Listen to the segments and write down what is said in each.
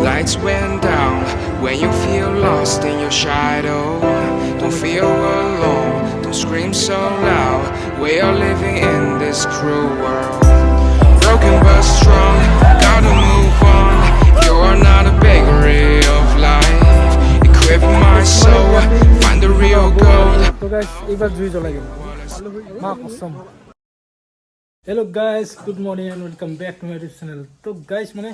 Lights went down when you feel lost in your shadow. Don't feel alone, don't scream so loud. We are living in this cruel world. Broken but strong, gotta move on. You are not a bakery of life. Equip my soul, find the real gold. So guys, एक बार जुई जलाई गयो मां कसम hello guys good morning and welcome back to my YouTube channel तो guys माने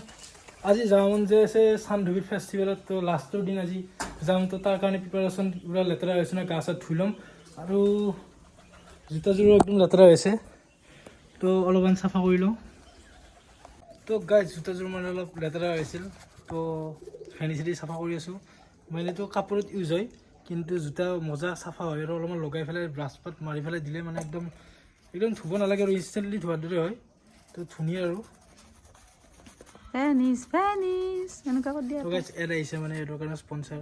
আজি যাওন যে আছে সানডুবি ফেস্টিভেলত তো লাস্টৰ দিন আজি যাম তো তাৰ কাৰণে প্ৰিপাৰেচন পুৰা লেতেৰা হৈছে না গা চা ধুইলম আৰু জোতাযোৰ একদম লেতেৰা হৈছে তো অলপমান সাফা কৰিলো তো গাইস জোতাযোৰ মানে অলপ লেতেৰা হৈছিল তো ফেনিচিটি সাফা কৰি আছো মানে তো কাপোৰত ইউজ হয় কিন্তু জোতা মজা সাফা হয় আৰু অলপমান লগাই ফেলে ব্ৰাছ পাত মাৰি ফেলে দিলে মানে একদম ধুব নালাগে আৰু ইনষ্টেন্টলি ধোৱাৰ দৰে হয় তো ধুনীয়া আৰু Venice, এনেকুৱা কৰি দিয়া তো গাইস এড আহিছে মানে এডৰ কাৰণে স্পন্সৰ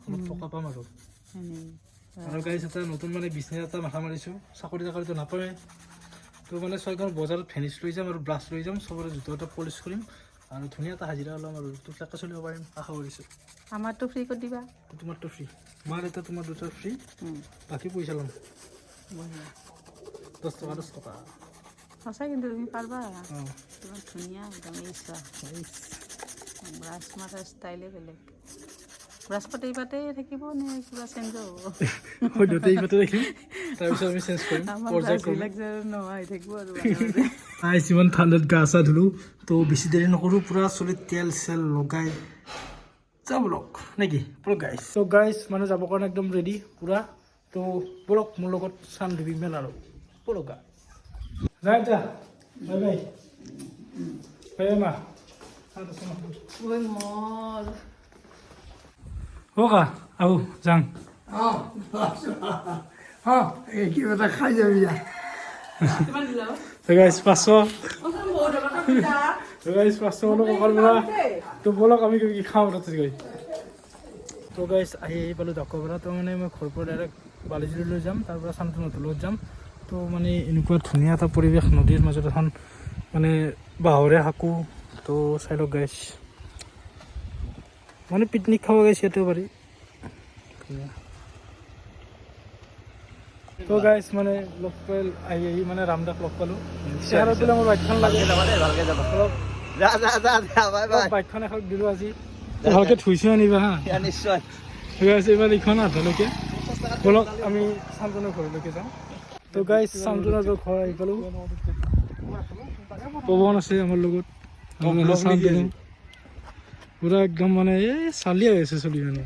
অলপ টকা পাম আৰু গাইস এটা নতুন মানে বিজনেছ এটা মাথা মাৰিছো চাকৰি চাকৰিটো নাপায় তো মানে চৰকাৰ বজাৰত ফেনিছ লৈ যাম আৰু ব্ৰাছ লৈ যাম সবৰে জোতা এটা পলিশ কৰিম আৰু ধুনীয়া এটা হাজিৰা ল'ম আৰু তো চাকা চলিব পাৰিম আশা কৰিছো আমাৰটো ফ্ৰী কৰি দিবা তোমাৰটো ফ্ৰী মাৰ এটা তোমাৰ দুটা ফ্ৰী বাকি পইচা ল'ম 10 টকা সঁচা কিন্তু তুমি পাৰবা তোমাৰ ধুনীয়া একদম ইচ্ছা ব্ৰাছ মাৰা ষ্টাইলে বেলেগ ব্ৰাছ পাতে থাকিব নে কিবা চেঞ্জ হ'ব দুটাই পাতে ৰাখিম তাৰপিছত আমি চেঞ্জ কৰিম প্ৰজেক্ট নহয় থাকিব আৰু যিমান ঠাণ্ডাত গা চা ধুলো তো বেছি দেৰি নকৰোঁ পুৰা চুলিত তেল চেল লগাই যাব লওক নেকি পুৰা গাইছ তো গাইছ মানে যাবৰ কাৰণে একদম ৰেডি পুৰা তো বলক মোৰ লগত চানডুবি মেল আৰু বলক গা যাই যা বাই বাই বাই মা ঐ মোৰ কা আহো যাং কিবা এটা খাই যাবি তো গাইছ 500 তো গাইছ 500 অলপ অকল পৰা তো বলক আমি কি খাওঁ তাতে গৈ তো গাইছ আহি পালোঁ ডক্টৰ পৰা তো মানে মই ঘৰৰ পৰা ডাইৰেক্ট বালিজুৰিলৈ যাম তাৰ পৰা শান্তনুলৈ যাম তো মানে এনেকুৱা ধুনীয়া এটা পৰিৱেশ নদীৰ মাজত এখন মানে বাঁহৰে সাঁকো তো চাই লওক গাইছ মানে পিকনিক খাব গাইছ ইয়াতেও পাৰি তো গাইছ মানে লগ পাই আহি মানে ৰামদাক লগ পালোঁ চেয়াৰত বোলে মোৰ বাইকখন লাগে অলপ বাইকখন এখন দিলোঁ আজি ভালকৈ ধুইছোঁ আনিবা হা নিশ্চয় এইবাৰ এইখন আধালৈকে বলক আমি শান্তনুৰ ঘৰলৈকে যাওঁ তো গাইছ শান্তনুৰ ঘৰ আহি পালোঁ পৱন আছে আমাৰ লগত শান্তনু পুৰা একদম মানে এই চালিয়া হৈ আছে চলি মানে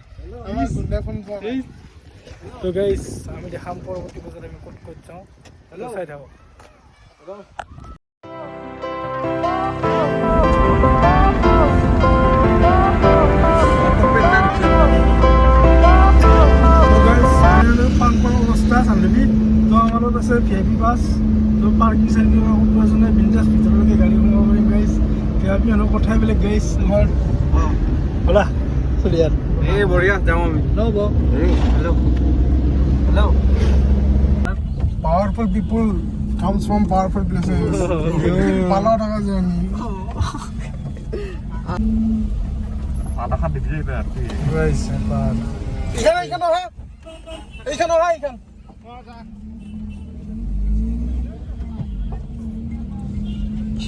তো গাইছ আমি দেখাম পৰৱৰ্তী বজাত আমি ক'ত ক'ত যাওঁ চাই থাকক চানডুবি তো আমাৰত আছে VIP বাছ তো পাৰ্কিং চাৰ্কিং প্ৰয়োজনে বিন্দাছ ভিতৰলৈকে গাড়ী সোমাব পাৰিম গাইছ VIP মানুহ কথাই বেলেগ গাইছ আমাৰ ব'লা চলি ইয়াত এই বঢ়িয়া যাওঁ আমি ল'ব hello' hello' Powerful people comes from powerful places. Pala taka journey. আটা খান দিবি এবাৰ গাইছ এবাৰ এইখান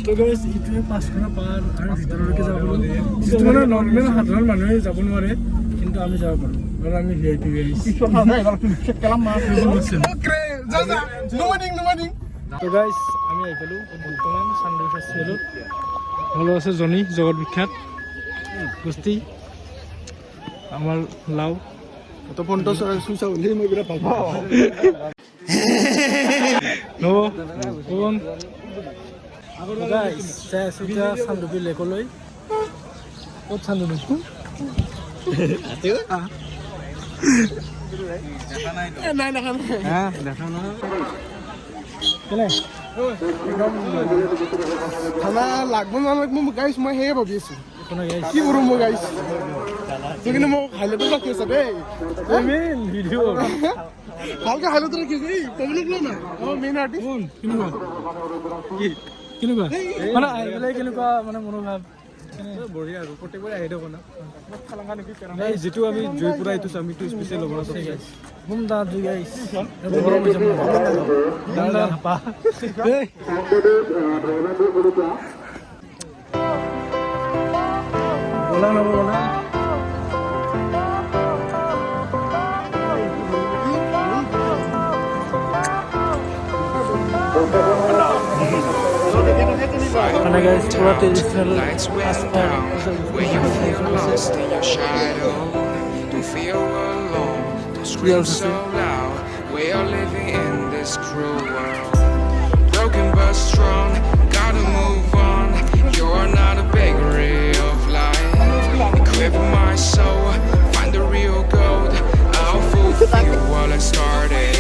তো গাইছ ইটোৱে 500 পাৰ আৰু ভিতৰলৈকে যাব পাৰোঁ যিটো মানে নৰ্মেল সাধাৰণ মানুহে যাব নোৱাৰে কিন্তু আমি যাব পাৰোঁ আৰু আমি VIP তো গাইছ আমি আহি পালোঁ বৰ্তমান চানডুবি ফেষ্টিভেলত ভালো আছে জনি জগত বিখ্যাত গোষ্ঠী আমাৰ লাও তো ফোনটো সুইচা উলি মই বিৰাট ভাল পাওঁ পৱন গাইছ চাই আছোঁ এতিয়া চানডুবি লেকলৈ ক'ত চানডুবি কেনে খানা লাগব নালাগব মই গাইছ মই সেয়ে ভাবি আছোঁ কোনে গাইছ কি কৰোঁ মই গাইছ তো কিন্তু মোক হাইলাইটত ৰাখি আছে দেই ভিডিঅ' ভালকৈ হাইলাইটত ৰাখি আছে এই পৱনক লওঁ নাই আমাৰ মেইন আৰ্টিষ্ট কেনেকুৱা মানে আহি পেলাই কেনেকুৱা মানে মনোভাৱ বঢ়িয়া আৰু প্ৰত্যেকবাৰে আহি থাকো না নাই যিটো আমি জয়পুৰা এইটো আমিতো স্পেচিয়েল হ'ব না Bum da du guys. Bum da apa? Hey. Bola na bola. Fire guys, went out, lights went down. When you feel lost in your shadow, don't feel alone. Scream so loud, we are living in this cruel world. Broken but strong, gotta move on. You're not a bakery of life. Equip my soul, find the real gold. I'll fulfill what I started.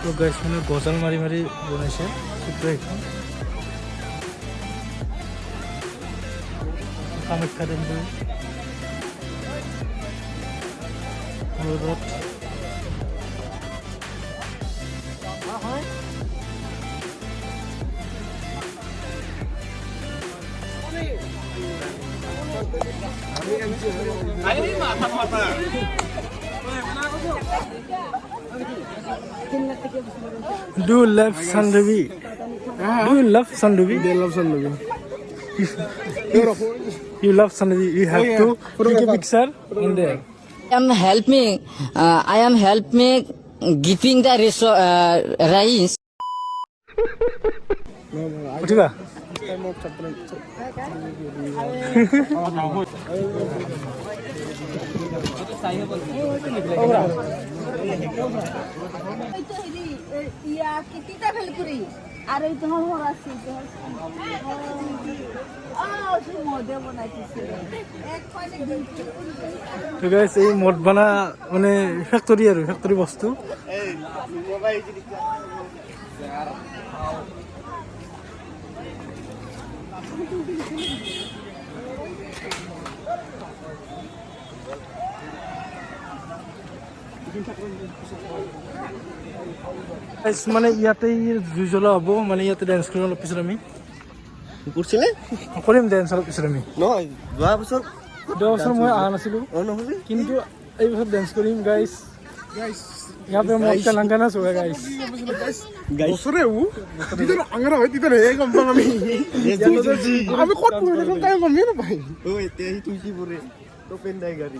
তো guys মানে গজাল মাৰি মাৰি বনাইছে চিত্ৰ এখন Kamakhya temple ৰ'দত Do you love Sundubi? Do you love Sundubi? They love Sundubi. You love Sundubi. You have to take a picture in there. I am helping giving the rice. উঠিবা তো গাইস এই মদ বানা মানে ফ্যাক্টরি আর factory বস্তু মানে ইয়াতে জুই জ্বলা হ'ব মানে ইয়াতে ডেন্স কৰিম অলপ পিছত আমি কৰিছিলে কৰিম ডেন্স অলপ পিছত আমি নহয় যোৱা বছৰ মই অহা নাছিলোঁ কিন্তু এই বছৰ ডেন্স কৰিম গাইছ यहाँ पे मौत का लंगाना सोगा गाइस বছৰে তিতাৰ আঙৰা হয় তিতাৰ হে গম পাম আমি আমি ক'ত পঢ়ি থাকোঁ তাই গমেই নাপায়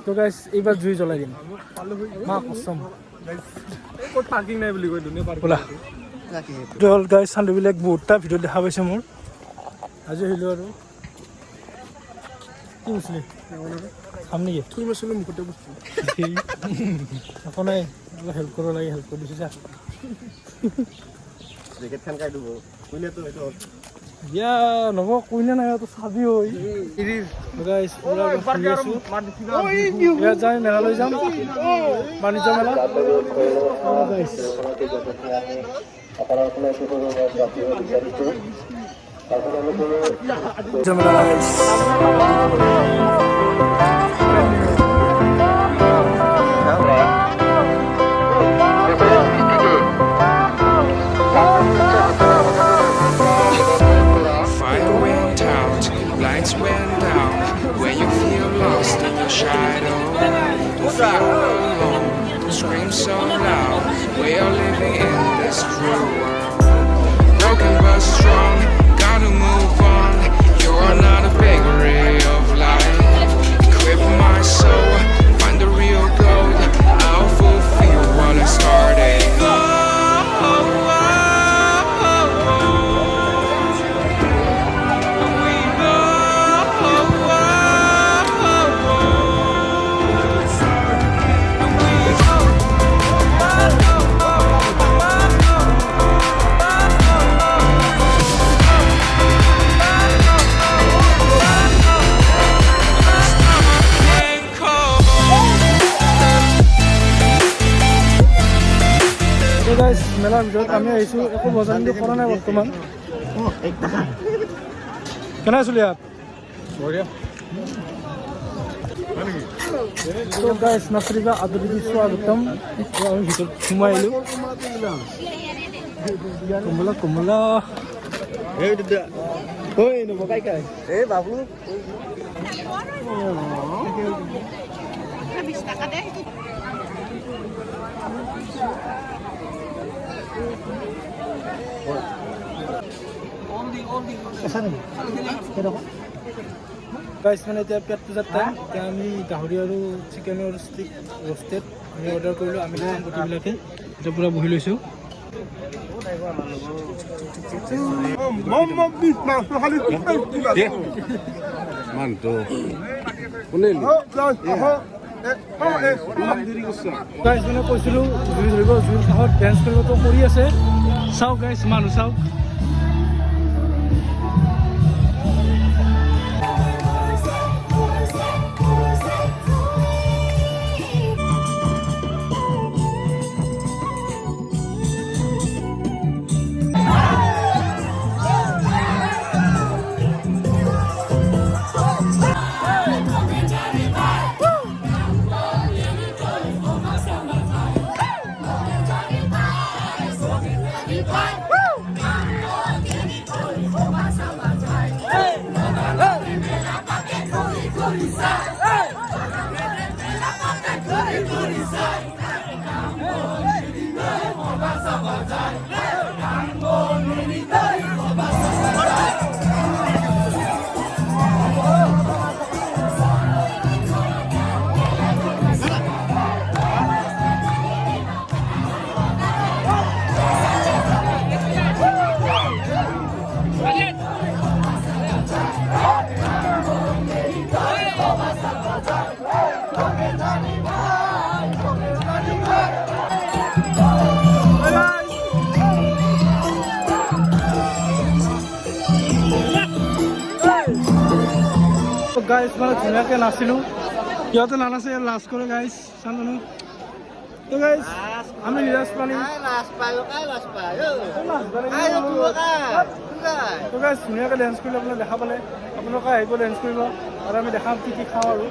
তো গাইস এইবাৰ জুই জ্বলাই দিম মা কসম ক'ত পাৰ্কিং নাই বুলি কয় ধুনীয়া পাৰ্কিং ব'লা তো হ'ল গাইস চান্দুবিলাক বহুতটা ভিডিঅ' দেখা পাইছে মোৰ আজি আহিলোঁ আৰু কি কৈছিলি খাম নেকি থৈ মাছলৈ মুখতে বস্তু একো নাই অলপ হেল্প কৰিব লাগে হেল্প কৰি দিছোঁ যা জেকেটখন কাই দিব কোনেতো এইটো দিয়া নব কইনা নাই তো চাবি হৈ গাইস পুৰা ফুৰি আছোঁ ইয়াত যাই মেলালৈ যাম বাণিজ্য মেলা guys Fire went out, lights went down. When you feel lost in your shadow, don't feel alone, don't scream so loud. We are living in this cruel world. Broken but strong, gotta move on. You are not a bakery of life. Equip my soul, find the real gold. I'll fulfill what I started. গাইছ মেলাৰ ভিতৰত আমি আহিছোঁ একো বজাৰ কিন্তু কৰা নাই বৰ্তমান কেনে চলি ইয়াত বঢ়িয়া তো গাইছ নাচৰিবা আদৰি স্বাগতম আমি ভিতৰত সোমাই আহিলোঁ কমলা কমলা গাইছ মানে এতিয়া পেট পূজাৰ টাইম এতিয়া আমি গাহৰি আৰু চিকেনৰ ষ্টিক ৰষ্টেড আমি অৰ্ডাৰ কৰিলোঁ আমি খাম গোটেইবিলাকে এতিয়া পূৰা বহি লৈছোঁ গাইছ মানে কৈছিলোঁ জুই ধৰিব জুইৰ কাষত ডেন্স কৰিবতো কৰি আছে চাওক গাইছ মানুহ চাওক গাইছ মানে ধুনীয়াকৈ নাচিলোঁ সিহঁতে নানাচে লাজ কৰে গাইছ চানো তো গাইছ আমি নিৰাজ পানী তো গাইছ ধুনীয়াকৈ ডেন্স কৰিলে আপোনাক দেখা পালে আপোনালোকে আহিব ডেন্স কৰিব আৰু আমি দেখাম কি কি খাওঁ আৰু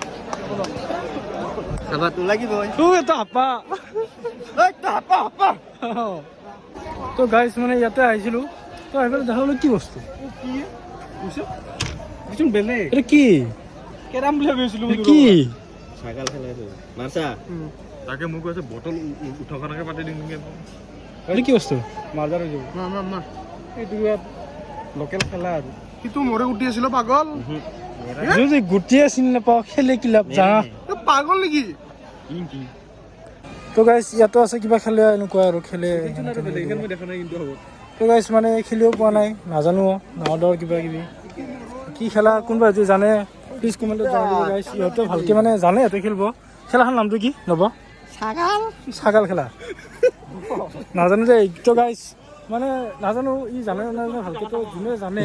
তো গাইছ মানে ইয়াতে আহিছিলোঁ তো আহি পেলাই দেখা পালোঁ কি বস্তু বেলেগ এটা কি কেৰাম বুলি ভাবিছিলোঁ কি চাইকেল খেলাইছোঁ মাৰ্চা তাকে মোক কৈছে বটল উঠকানকে পাতি দিম এইটো কি বস্তু মাৰ্জাৰ হৈ যাব এইটো লোকেল খেলা আৰু সিটো মৰে উঠি আছিল পাগল যদি গুটিয়ে চিনি নাপাওঁ খেলে কি লাভ জানা পাগল নেকি তো গাইছ ইয়াতো আছে কিবা খেলে এনেকুৱা আৰু খেলে তো গাইছ মানে খেলিও পোৱা নাই নাজানো নাৱদৰ কিবা কিবি কি খেলা কোনোবা যদি জানে প্লিজ কমেণ্টত জনাই দিব গাইছ ইহঁতে ভালকৈ মানে জানে সিহঁতে খেলিব খেলাখন নামটো কি নব ছাগাল খেলা নাজানো যে এইটো গাইছ মানে নাজানো ই জানে নাজানে ভালকৈ তো যোনে জানে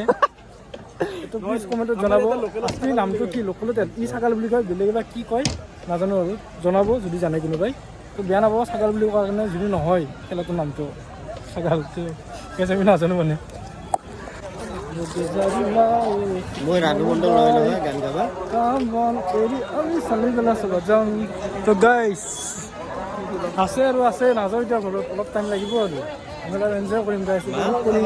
তো প্লিজ কমেণ্টত জনাব আপুনি নামটো কি লোকেলত ই ছাগাল বুলি কয় বেলেগ বা কি কয় নাজানো আৰু জনাব যদি জানে কোনোবাই তো বেয়া নাপাব ছাগাল বুলি কোৱাৰ কাৰণে যদি নহয় খেলাটোৰ নামটো ছাগাল কেছে আমি নাজানো মানে মই ৰাণু মণ্ডল লৈ নহয় গান গাবা আমি চালি পেলা চব যাম তো গাইছ আছে আৰু আছে নাযাওঁ এতিয়া ঘৰত অলপ টাইম লাগিব আৰু আমি অলপ এনজয় কৰিম গাইছ কৰিম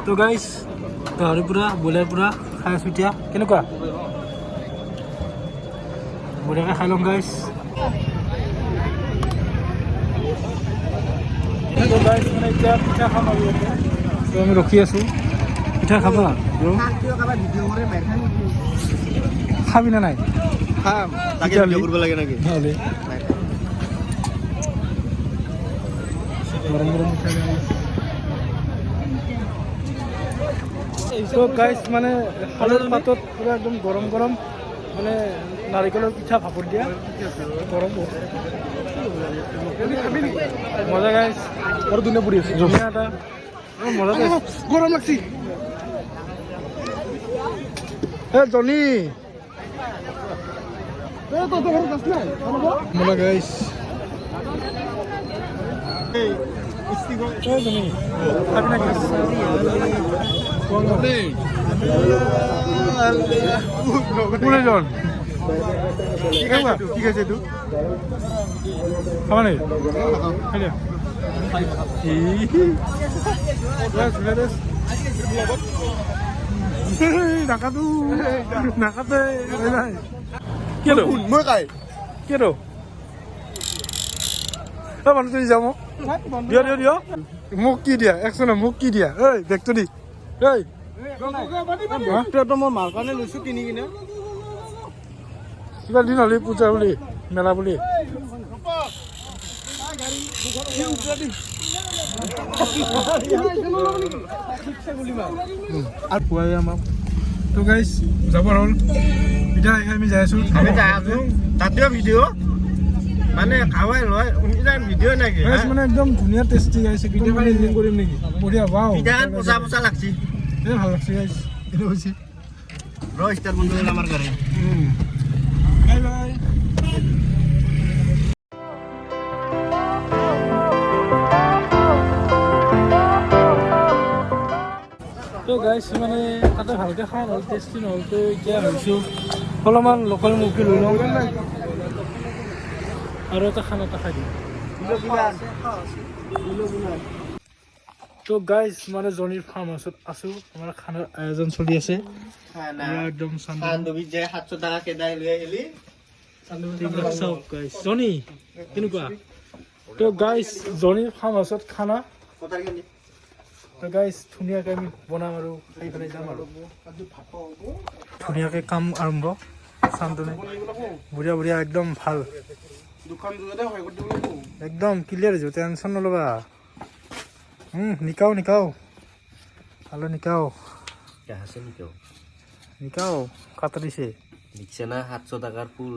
তো গাইছ গাহৰি পুৰা ব্ৰইলাৰ পুৰা খাই আছোঁ এতিয়া কেনেকুৱা বঢ়িয়াকৈ খাই ল'ম গাইছ তো গাইছ মানে এতিয়া পিঠা খাম আৰু ইয়াতে তো আমি ৰখি আছোঁ পিঠা খাবা খাবি না নাই খাম তাকে ভিডিঅ' কৰিব লাগে নেকি নহ'লে গৰম গৰম পিঠা তো গাইছ মানে শালৰ পাতত পুৰা একদম গৰম গৰম মানে নাৰিকলৰ পিঠা ভাপত দিয়া গৰম বহুত মজা গাইছ আৰু দুনিয়া পৰি আছে ধুনীয়া এটা মজা গাইছ গৰম লাগছি জনি তই ঘৰত আছ নাই মজা গাইছ জনি খাবি নাকি কোনে জন কি খাইছে এইটো খাবা নেকি নাকাটো নাকাটে কিয় মই খাই কিয় মানুহ তুমি যাওঁ মোক দিয় দিয় দিয় মোক কি দিয়া একচোন মোক কি দিয়া ঐ বেগটো দি ঐ মই মাৰ কাৰণে লৈছো কিনি কিনে কিবা দিন হ'লে পূজা বুলি মেলা বুলি আৰু পুৱাই আমাক তো গাইছ যাব হ'ল এতিয়া আমি যাই আছো তাতেও ভিডিঅ' মানে খাৱাই লয় ভিডিঅ' নাকি মানে একদম ধুনীয়া টেষ্টি গাইছে ভিডিঅ' মানে এডিটিং কৰিম নেকি বঢ়িয়া বাও পচা পচা লাগছি ভাল লাগছে গাইছ এইটো হৈছে ষ্টাৰ বন্ধু আমাৰ ঘৰে বাই বাই তো গাইছ মানে তাতে ভালকৈ খাওঁ নহ'ল টেষ্টি নহ'ল তো এতিয়া ভাবিছোঁ অলপমান লোকেল মুৰ্গী লৈ লওঁ আৰু এটা খানা এটা খাই দিওঁ তো গাইছ মানে জনিৰ ফাৰ্ম হাউচত আছোঁ আমাৰ খানাৰ আয়োজন চলি আছে একদম চান্দুবিত যায় 700 টকা কেদাই লৈ আহিলি চব গাইছ জনি কেনেকুৱা তো গাইছ জনিৰ ফাৰ্ম হাউচত খানা তো গাইছ ধুনীয়াকৈ আমি বনাম আৰু খাই পেলাই যাম আৰু ধুনীয়াকৈ কাম আৰম্ভ চান্দনে বঢ়িয়া বঢ়িয়া একদম ভাল একদম ক্লিয়াৰ হৈছে টেনশ্যন নল'বা নিকাও নিকাও ভালো নিকাও নিকাও কাটা দিছে লিখছে না 700 টাকার ফুল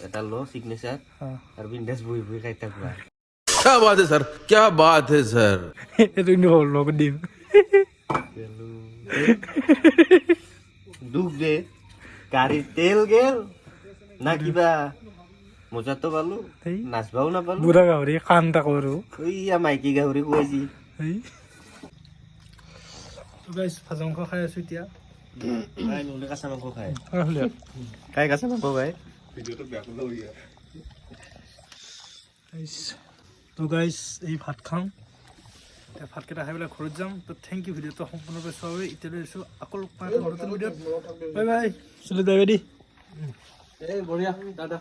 এটা লো সিগনেচার আর বিন্দাস বই বই খাইতা পুরা क्या बात है सर क्या बात है सर এইটো নহ'ল লগত দিম দুখ দে গাড়ির তেল গেল না কিবা মজা তো পালো নাচবাও না পালো বুঢ়া গাহৰি কান্দা কৰোঁ ওইয়া মাইকী গাহৰি খুৱাইছি গাইছ ভাজা মাংস খাই আছোঁ এতিয়া খাই নহলে কাঁচা মাংস খায় খাই কাঁচা মাংস খায় তো গাইছ এই ভাত খাওঁ এতিয়া ভাতকেইটা খাই পেলাই ঘৰত যাম তো থেংক ইউ ভিডিঅ'টো সম্পূৰ্ণৰূপে চোৱাৰ বাবে এতিয়ালৈ আছোঁ আকৌ লগ পাম নতুন ভিডিঅ'ত বাই বাই চলি যাই দি বঢ়িয়া দাদা